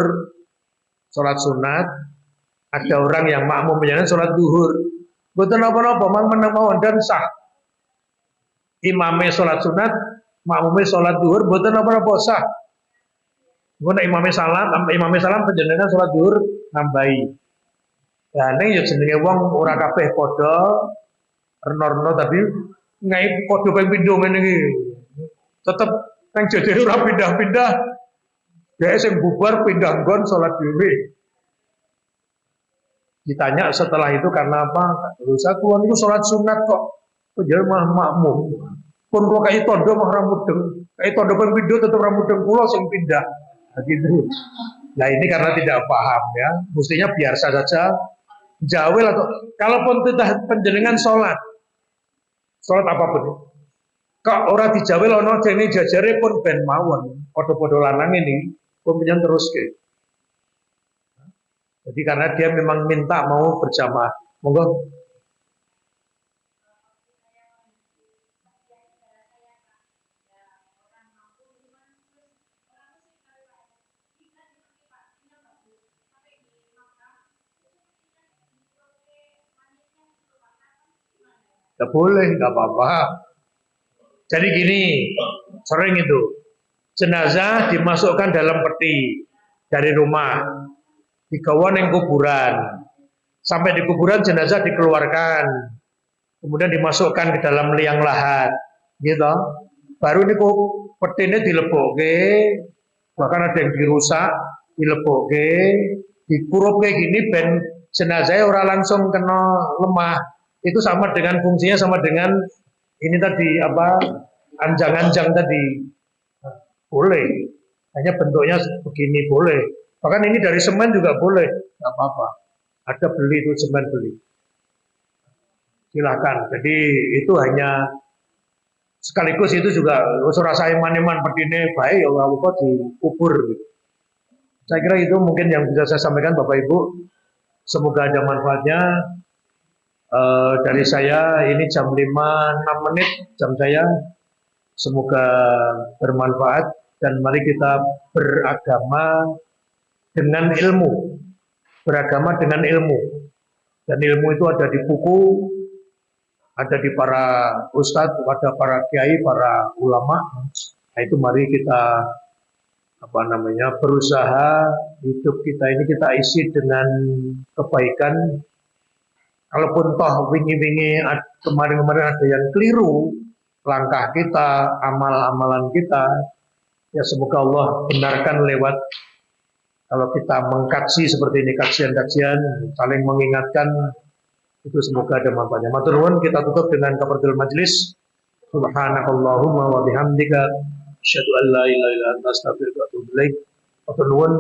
sholat sunat, ada orang yang makmum menjalankan sholat duhur, betul apa-apa, mang menang mawon dan sah. Imamnya sholat sunat, makmumnya sholat duhur, betul apa-apa sah. Kemudian imamnya salam, penjenengan sholat duhur nambahi. Nah, ini ya jenenge wong ora kabeh padha reno-reno tapi ngai padha ping pindho ngene iki. Tetep nang jajare ora pindah-pindah. Dhek sing bubar pindah nggon salat dhewe. Ditanya setelah itu karena apa? Dosa kuwi niku salat sunat kok. Penjare mah makmum. Pun kok kai tondo mah ora mudeng. Kai tondo ping pindho tetep ora mudeng kula sing pindah. Begitu. Nah ini karena tidak paham ya. Mestinya biasa saja. Jawel atau kalaupun tidak penjenengan sholat apapun, kok orang dijawel ono dene jajare pun ben mawon, podo-podo lanang ini pemilihan terus ke. Jadi karena dia memang minta mau berjamaah, monggo. Nggak boleh, nggak apa-apa. Jadi gini, sering itu jenazah dimasukkan dalam peti dari rumah, digawa yang kuburan. Sampai di kuburan jenazah dikeluarkan, kemudian dimasukkan ke dalam liang lahat, gitu. Baru ini kok petinya dilebokke, bahkan ada yang dirusak, dilebokke, dikurup kayak gini, ben jenazahnya orang langsung kena lemah. Itu sama dengan fungsinya sama dengan ini tadi apa anjang-anjang tadi boleh. Hanya bentuknya begini boleh. Bahkan ini dari semen juga boleh, nggak apa-apa. Ada beli itu semen beli. Silakan. Jadi itu hanya sekaligus itu juga rasa iman-iman pedine baik ya Allah dikubur. Saya kira itu mungkin yang bisa saya sampaikan Bapak Ibu. Semoga ada manfaatnya. Dari saya ini jam 5:06 jam saya. Semoga bermanfaat dan mari kita beragama dengan ilmu. Beragama dengan ilmu. Dan ilmu itu ada di buku, ada di para ustadz, ada para kiai, para ulama. Nah itu mari kita berusaha hidup kita ini kita isi dengan kebaikan. Kalaupun toh wingi-wingi kemarin-kemarin ada yang keliru langkah kita, amal-amalan kita, ya semoga Allah benarkan lewat kalau kita mengkaji seperti ini kajian-kajian saling mengingatkan itu semoga ada manfaatnya. Matur nuwun, kita tutup dengan kafaratul majlis. Subhanakallahumma wa bihamdika asyhadu an la ilaha illa anta astaghfiruka wa atubu ilaik. Matur nuwun.